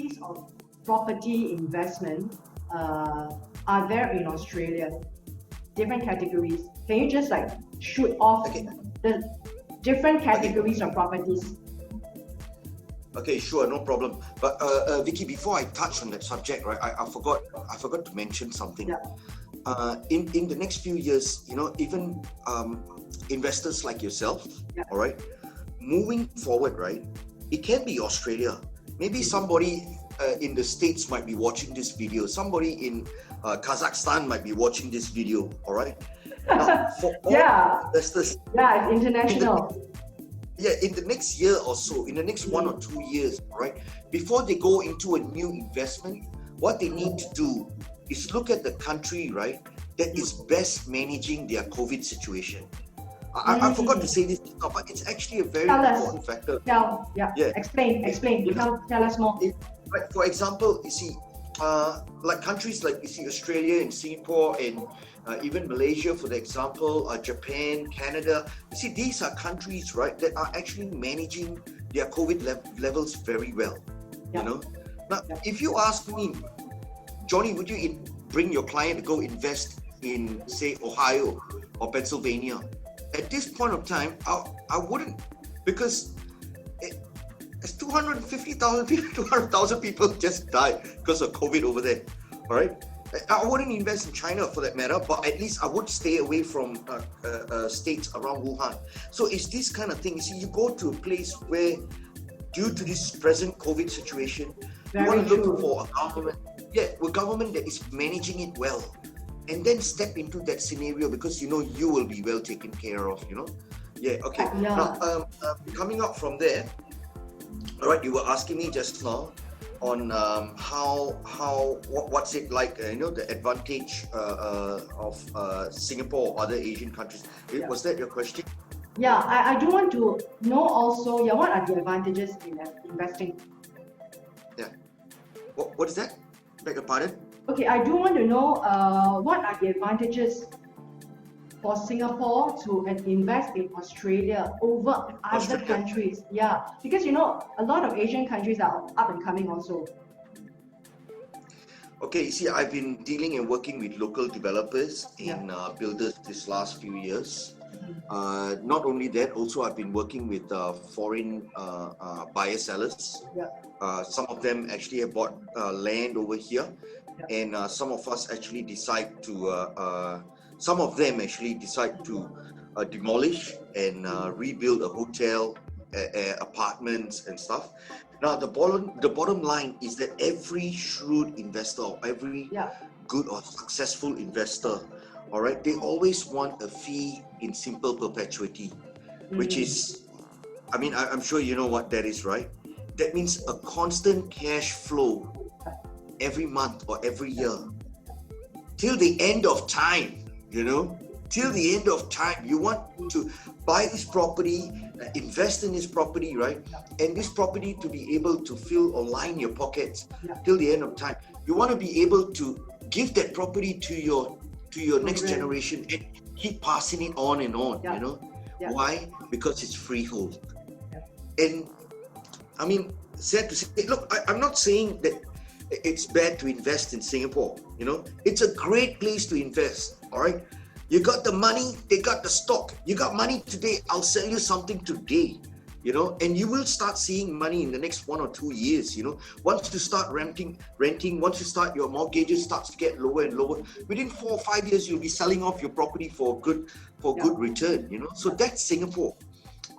categories of property investment are there in Australia? Different categories. Can you just like shoot off the different categories of properties? Okay, sure, no problem. But Vicky, before I touch on that subject, right, I forgot to mention something. Yeah. In the next few years, even investors like yourself, all right, moving forward, right, it can be Australia. Maybe somebody in the States might be watching this video. Somebody in Kazakhstan might be watching this video, all right? Now, for all investors, it's international. In the next year or so, in the next 1 or 2 years, right, before they go into a new investment, what they need to do is look at the country, right, that is best managing their COVID situation. I forgot to say this, but it's actually a very important factor. Explain. Tell us more. Like for example, you see, like countries like Australia and Singapore and even Malaysia, for the example, Japan, Canada. You see, these are countries, right, that are actually managing their COVID levels very well. Now, if you ask me, Johnny, would you bring your client to go invest in, say, Ohio or Pennsylvania? At this point of time, I wouldn't, because it's 250,000 people, 200,000 people just died because of COVID over there. All right, I wouldn't invest in China for that matter, but at least I would stay away from states around Wuhan. So it's this kind of thing. You see, you go to a place where, due to this present COVID situation, you want to look for a government that is managing it well. And then step into that scenario because you will be well taken care of, Now, coming up from there, all right, you were asking me just now on what's it like, the advantage of Singapore or other Asian countries. Was that your question? Yeah, I do want to know also, what are the advantages in investing? Yeah. What is that? Beg your pardon? Okay, I do want to know what are the advantages for Singapore to invest in Australia over other countries? Yeah, because a lot of Asian countries are up and coming also. Okay, you see, I've been dealing and working with local developers and builders this last few years. Not only that, also I've been working with foreign buyer sellers. Some of them actually have bought land over here, and some of them actually decide to demolish and rebuild a hotel, apartments and stuff. Now the bottom line is that every shrewd investor, or every good or successful investor, all right, they always want a fee in simple perpetuity, which is, I'm sure you know what that is, right? That means a constant cash flow every month or every year till the end of time. Till the end of time, you want to buy this property, invest in this property, right? And this property to be able to fill or line your pockets till the end of time. You want to be able to give that property to your next generation and keep passing it on and on. Why? Because it's freehold. And sad to say, look, I'm not saying that it's bad to invest in Singapore. It's a great place to invest. All right, you got the money, they got the stock. You got money today, I'll sell you something today. And you will start seeing money in the next 1 or 2 years. Once you start renting, once you start, your mortgages starts to get lower and lower. Within 4 or 5 years, you'll be selling off your property for good return. So that's Singapore.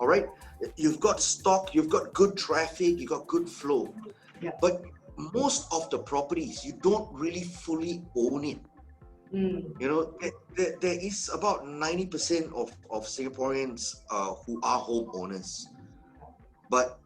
All right, you've got stock, you've got good traffic, you got good flow. But most of the properties, you don't really fully own it. There is about 90% of Singaporeans who are homeowners. But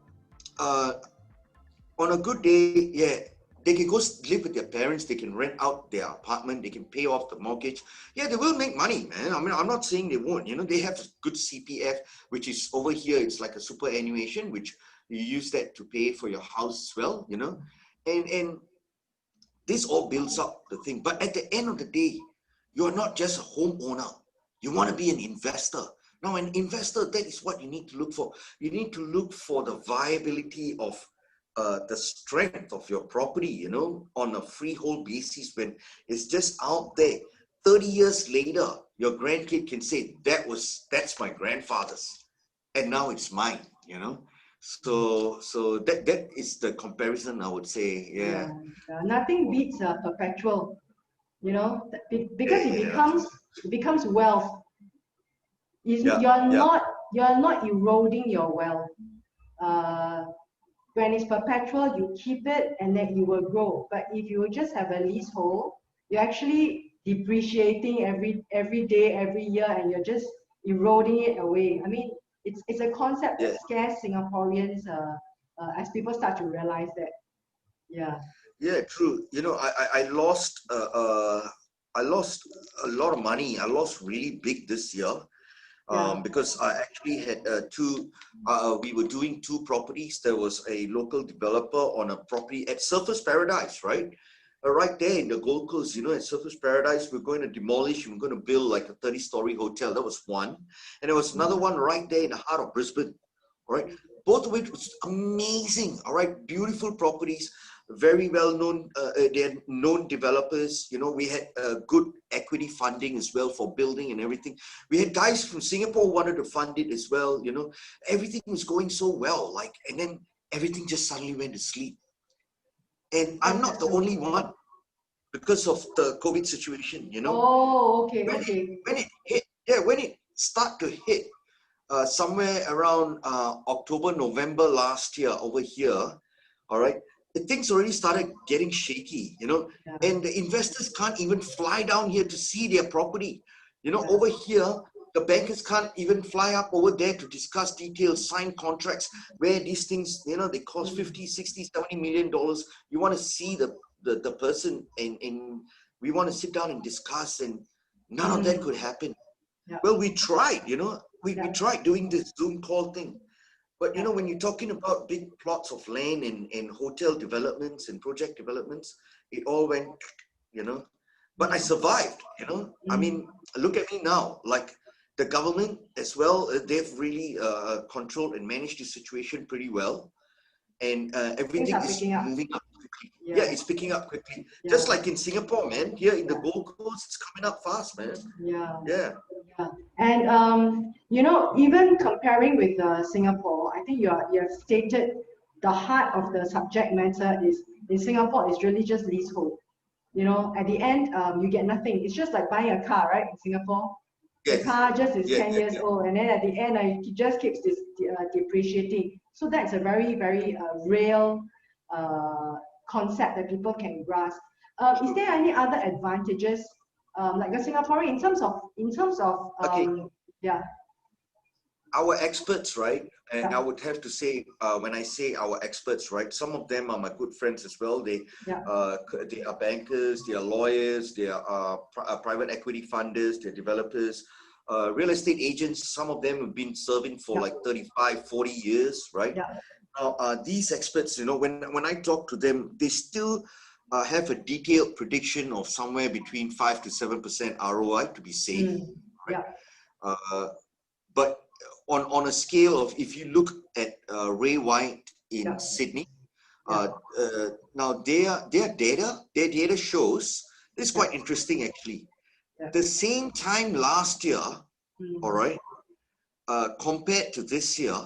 on a good day, they can go live with their parents, they can rent out their apartment, they can pay off the mortgage. They will make money, man. I'm not saying they won't. They have good CPF, which is over here, it's like a superannuation, which you use that to pay for your house as well, and this all builds up the thing. But at the end of the day, you're not just a homeowner. You want to be an investor. Now, an investor, that is what you need to look for. You need to look for the viability of the strength of your property, you know, on a freehold basis when it's just out there. 30 years later, your grandkid can say, that's my grandfather's, and now it's mine, you know. So that is the comparison, I would say. Yeah, Yeah. yeah. Nothing beats perpetual, you know, because Yeah, it yeah, becomes absolutely. wealth. Yeah, You're yeah, not eroding your wealth. Uh, when it's perpetual, you keep it and then you will grow. But if you just have a leasehold, you're actually depreciating every day, every year, and you're just eroding it away. I mean, it's a concept that yeah. scares Singaporeans as people start to realize that. Yeah, Yeah, true. You know, I lost a lot of money. I lost really big this year, yeah, because I actually had two. We were doing two properties. There was a local developer on a property at Surfers Paradise, right? Right there in the Gold Coast, you know, at Surfers Paradise, we're going to demolish. We're going to build like a 30-story hotel. That was one, and there was another one right there in the heart of Brisbane. All right, both of which was amazing. All right, beautiful properties, very well known. They're known developers. You know, we had good equity funding as well for building and everything. We had guys from Singapore who wanted to fund it as well. You know, everything was going so well. Like, and then everything just suddenly went to sleep. And How I'm is not that the so? only one because of the COVID situation. You know, Oh, okay, when it okay. when it hit, yeah, when it start to hit somewhere around October, November last year over here, all right, the things already started getting shaky, you know, Yeah, and the investors can't even fly down here to see their property. You know, yeah. over here, the bankers can't even fly up over there to discuss details, sign contracts, where these things, you know, they cost Mm, 50, 60, 70 million dollars. You want to see the person, and we want to sit down and discuss, and none of that mm, could happen. yeah, Well, we tried, you know, we yeah, tried doing this Zoom call thing. But, you yeah. know, when you're talking about big plots of land and hotel developments and project developments, it all went, you know. But I Mm, survived, you know. I mm. mean, look at me now. Like the government as well, they've really controlled and managed the situation pretty well. And Things everything are is picking up. moving up quickly. Yeah, Yeah, it's picking up quickly. yeah, Just like in Singapore, man. Here in the yeah, Gold Coast, it's coming up fast, man. yeah. Yeah. Yeah. And you know, even comparing with Singapore, I think you have stated the heart of the subject matter is in Singapore is really just leasehold. You know, at the end, you get nothing. It's just like buying a car, right? In Singapore, the Yes. car just is Yeah, 10 yeah, years yeah. old, and then at the end, it just keeps depreciating. So that's a very, very real uh, concept that people can grasp. Is True. there any other advantages, like a Singaporean, in terms of Okay, yeah, our experts, right? And I yeah, would have to say, when I say our experts, right, some of them are my good friends as well. yeah, They are bankers, they are lawyers, they are private equity funders, they're developers, real estate agents. Some of them have been serving for yeah, like 35, 40 years, right? yeah, Now, these experts, you know, when I talk to them, they still have a detailed prediction of somewhere between 5 to 7% ROI to be safe, mm, right? yeah, Uh, but on a scale of, if you look at Ray White in yeah, Sydney, yeah, uh, now their data shows, this is yeah, quite interesting actually. yeah, The same time last year, all mm, right, compared to this year,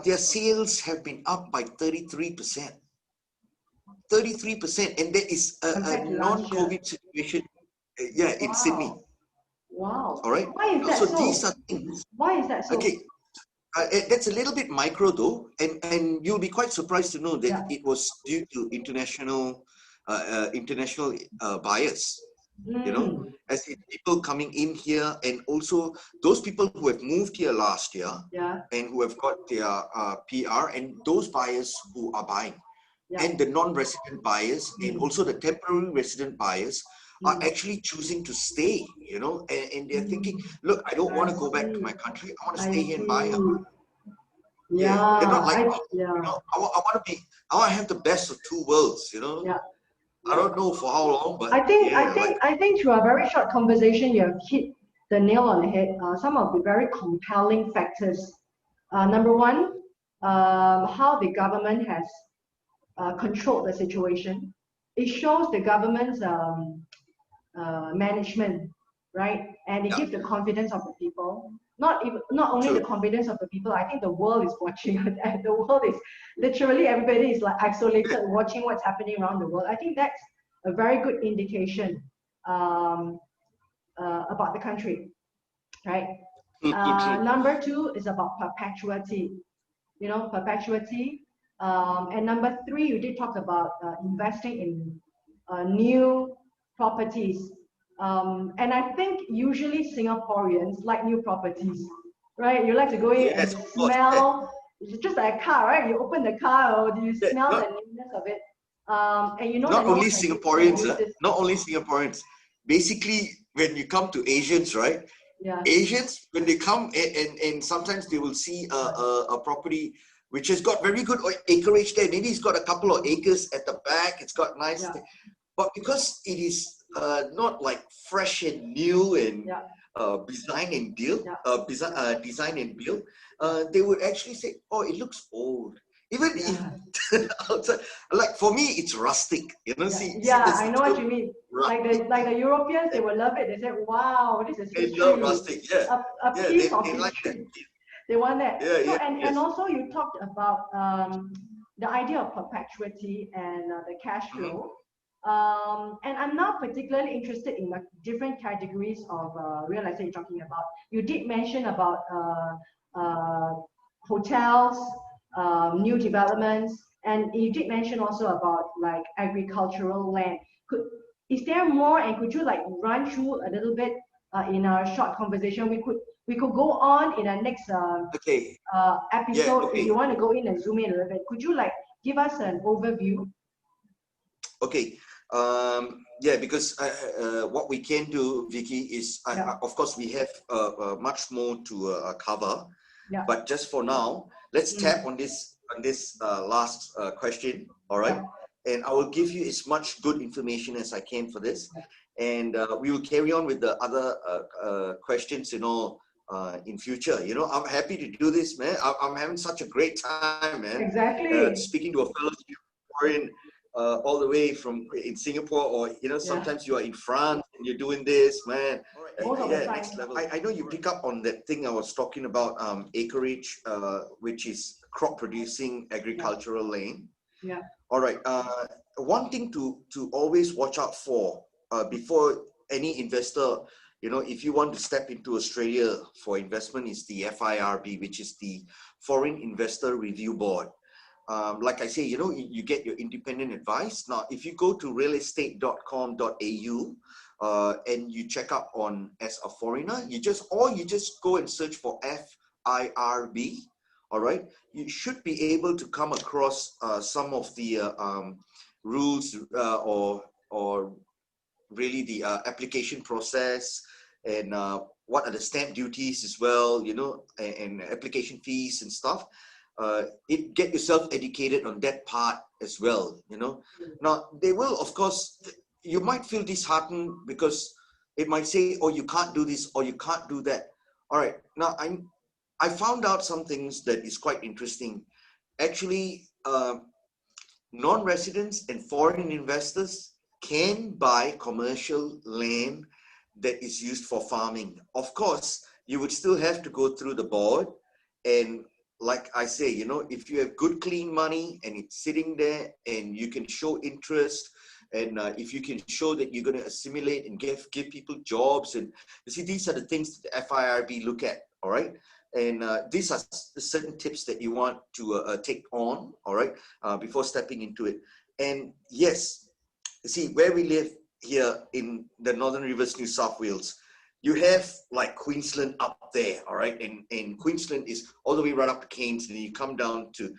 their sales have been up by 33%. 33%, and there is a compared to last year. non-COVID situation, yeah, in Sydney. Wow, wow. All right. Why is that So these so? are things. Why is that so? Okay, that's a little bit micro though, and you'll be quite surprised to know that Yeah. it was due to international buyers. You know, Mm, as in people coming in here, and also those people who have moved here last year yeah, and who have got their PR, and those buyers who are buying, yeah, and the non-resident buyers, and mm, also the temporary resident buyers are mm, actually choosing to stay. You know, and they're thinking, mm. look, I don't I want to go back to see. my country. I want to I stay here and buy a. see. Yeah, they're not Yeah, like me. You yeah, know, I want to be. I want to have the best of two worlds. You know, yeah, I yeah. don't know for how long, but yeah, like I think through a very short conversation, you have hit the nail on the head. Some of the very compelling factors. Number one, how the government has controlled the situation. It shows the government's management, right? And it Yeah, gives the confidence of the people. Not only the true. confidence of the people. I think the world is watching, and the world is literally everybody is like isolated, watching what's happening around the world. I think that's a very good indication um, about the country, right? True, true, true. Number two is about perpetuity. Perpetuity. And number three, you did talk about investing in new properties. And I think usually Singaporeans like new properties, right? You like to go in and Yes, of course. smell, it's just like a car, right? You open the car, or you Yeah, smell the not newness of it. And you know that not no only one can Singaporeans, use this. not only Singaporeans. Basically, when you come to Asians, right? Yeah, Asians, when they come and sometimes they will see a property which has got very good acreage there. Maybe it's got a couple of acres at the back. It's got nice, yeah, but because it is not like fresh and new and yeah, design and build, yeah, design and build, they would actually say, "Oh, it looks old." Even if yeah. outside, like for me, it's rustic. You know, Yeah, see yeah, this I know what term you mean. rustic. Like the Europeans, they will love it. They say, "Wow, this is They love history, rustic. Yeah, a yeah, piece of they like that. history." They want that. Yeah, So yeah, and yes. also you talked about the idea of perpetuity and the cash Mm-hmm. flow. And I'm now particularly interested in the different categories of real estate you're talking about. You did mention about hotels, new developments, and you did mention also about like agricultural land. Could Is there more, and could you like run through a little bit in our short conversation? We could go on in the next Okay. Yeah. episode if you Okay. want to go in and zoom in a little bit. Could you like give us an overview? Okay. Yeah, because what we can do, Vicky, is Yeah, of course we have much more to cover, yeah, but just for now, let's tap mm, on this last question. All right, yeah, and I will give you as much good information as I can for this, and we will carry on with the other questions. In future. I'm happy to do this, man. I'm having such a great time, man. exactly. Speaking to a fellow Singaporean all the way from in Singapore, or Yeah, sometimes you are in France and you're doing this, man. All right. most of the Yeah, time. next level. I know you pick up on that thing I was talking about, acreage, which is crop producing Yeah, agricultural land. yeah, All right. One thing to always watch out for before any investor, if you want to step into Australia for investment, is the FIRB, which is the Foreign Investor Review Board. Like I say, you get your independent advice. Now, if you go to realestate.com.au and you check up on as a foreigner, you just go and search for FIRB. All right, you should be able to come across some of the rules or really the application process, and what are the stamp duties as well, and application fees and stuff. Get yourself educated on that part as well. Now they will, of course, you might feel disheartened because it might say, oh, you can't do this or you can't do that. All right, now I found out some things that is quite interesting. Actually, non-residents and foreign investors can buy commercial land that is used for farming. Of course, you would still have to go through the board. And like I say, if you have good, clean money and it's sitting there and you can show interest, and if you can show that you're going to assimilate and give people jobs, and you see, these are the things that the FIRB look at. All right. And these are certain tips that you want to take on, all right, before stepping into it. And yes, see, where we live here in the Northern Rivers, New South Wales, you have like Queensland up there, all right? And Queensland is all the way right up to Cairns, and you come down to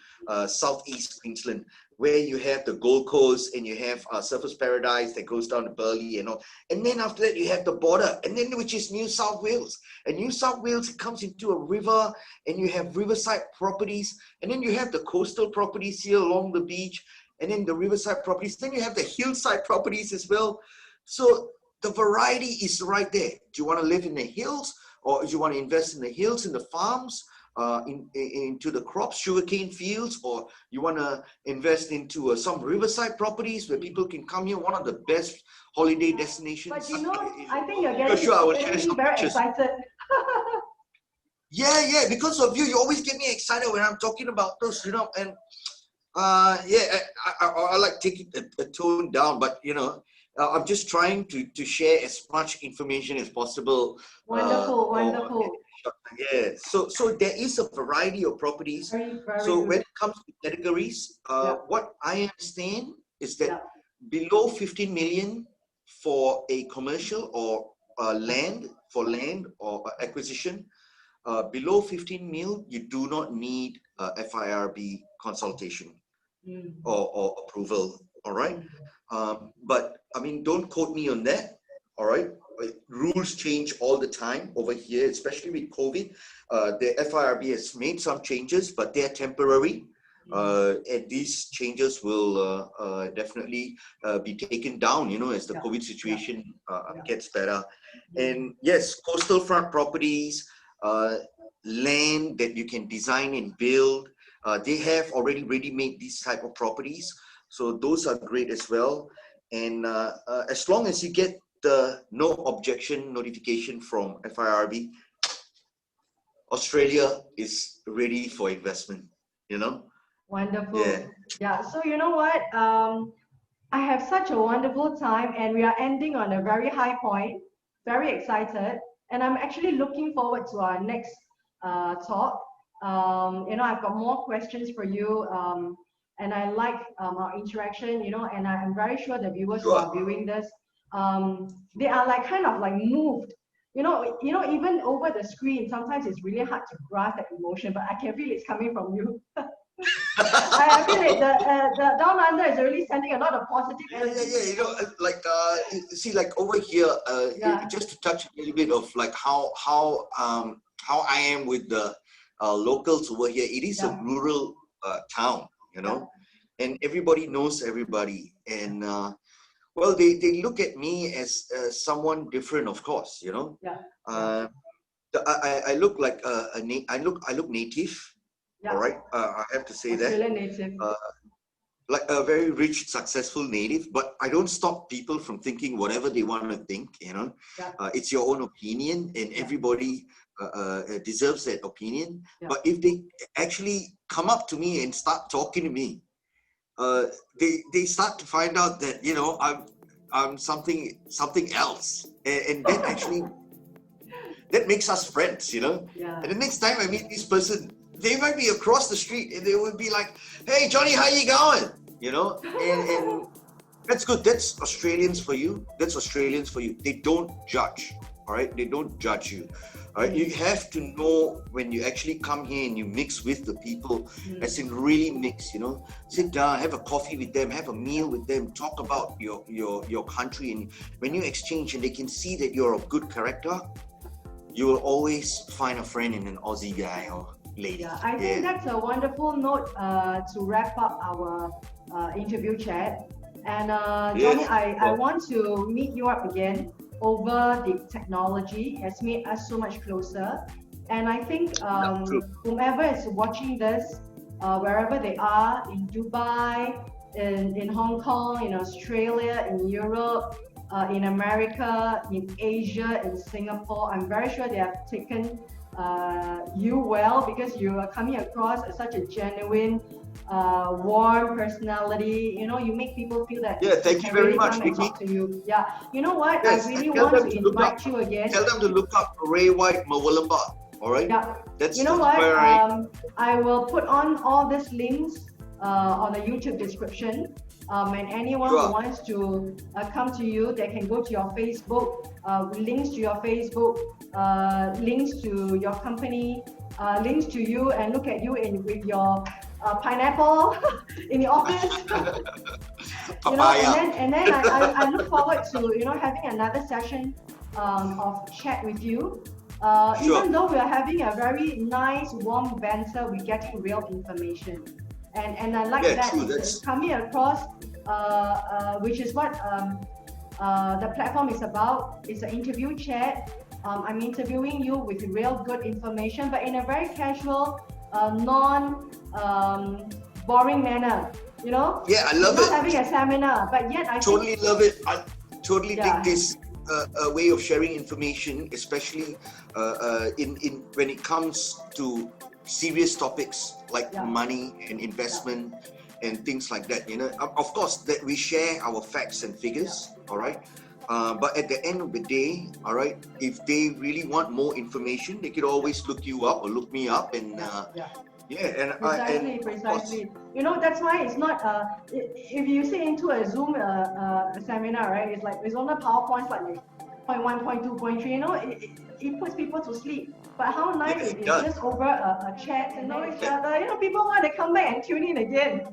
southeast Queensland, where you have the Gold Coast and you have Surfers Paradise that goes down to Burleigh and all. And then after that, you have the border, and then which is New South Wales. And New South Wales comes into a river, and you have riverside properties, and then you have the coastal properties here along the beach, and then the riverside properties. Then you have the hillside properties as well. So the variety is right there. Do you want to live in the hills, or do you want to invest in the hills and the farms? into the crops, sugarcane fields, or you want to invest into some riverside properties where people can come here, one of the best holiday destinations. But you know, I think you're For sure, I will share getting me some very pictures. excited. Yeah, because of you, you always get me excited when I'm talking about those, and I like taking a tone down, but I'm just trying to share as much information as possible. Wonderful, wonderful. Yeah, so there is a variety of properties. Very, very So good. when it comes to categories, Yeah. what I understand is that Yeah. below 15 million for a commercial or land or acquisition, below 15 mil, you do not need FIRB consultation Mm. or approval. All right. Mm. But I mean, don't quote me on that. All right. Rules change all the time over here, especially with COVID. The FIRB has made some changes, but they're temporary. And these changes will definitely be taken down, as the COVID situation gets better. And yes, coastal front properties, land that you can design and build, they have already ready-made these type of properties. So those are great as well. And as long as you get the no objection notification from FIRB, Australia is ready for investment, Wonderful. Yeah. So you know what? I have such a wonderful time, and we are ending on a very high point. Very excited, and I'm actually looking forward to our next talk. I've got more questions for you, and I like our interaction. And I'm very sure the viewers who are viewing this, they are like kind of like moved. Even over the screen, sometimes it's really hard to grasp that emotion, but I can feel it's coming from you. I feel it. The Down Under is really sending a lot of positive energy. Like over here, just to touch a little bit of like how I am with the locals over here. It is a rural town, and everybody knows everybody, and well, they look at me as someone different, of course, I look like I look native. All right, I have to say Australian that. native. Like a very rich, successful native, but I don't stop people from thinking whatever they want to think. It's your own opinion, and everybody deserves that opinion. But if they actually come up to me and start talking to me, they start to find out that I'm something else, and that actually that makes us friends. And the next time I meet this person, they might be across the street and they would be like, "Hey Johnny, how you going?" And that's good. That's Australians for you. That's Australians for you. They don't judge. All right, they don't judge you. All right, you have to know when you actually come here and you mix with the people, as in really mix. Sit down, have a coffee with them, have a meal with them, talk about your country, and when you exchange and they can see that you're of good character, you will always find a friend in an Aussie guy or lady. Yeah, I think that's a wonderful note to wrap up our interview chat. And Johnny, I want to meet you up again over the technology. Has made us so much closer. And I think whomever is watching this, wherever they are, in Dubai, in Hong Kong, in Australia, in Europe, in America, in Asia, in Singapore, I'm very sure they have taken you well, because you are coming across as such a genuine, warm personality. You make people feel that thank you very much, Nikki. Talk to you. You know what? Yes, I really want to invite you again. Tell them to look up Ray White Mawalamba. All right. Yeah. That's you know what? I will put on all these links on the YouTube description. And anyone who wants to come to you, they can go to your Facebook, links to your Facebook, links to your company, links to you, and look at you with your pineapple in the office. And then I look forward to having another session of chat with you. Even though we are having a very nice, warm banter, we're getting real information. And I like that it's coming across, which is what the platform is about. It's an interview chat. I'm interviewing you with real good information, but in a very casual, non boring manner. You know, Yeah, I we're love not it. having a seminar, but yet I think, Totally love it. I totally dig yeah, this way of sharing information, especially in when it comes to serious topics like yeah, money and yeah, investment and things like that. You know, of course, that we share our facts and yeah, figures. All right. But at the end of the day, all right, if they really want more information, they could always look you up or look me up, and yeah, yeah. yeah, Precisely, and of course, precisely. You know, that's why it's not, if you sit into a Zoom seminar, right, it's like, it's only PowerPoints like point one, point two, point three, you know, it puts people to sleep. But how nice yes, if it it's does. just over a chat and know each other, you know, people want to come back and tune in again.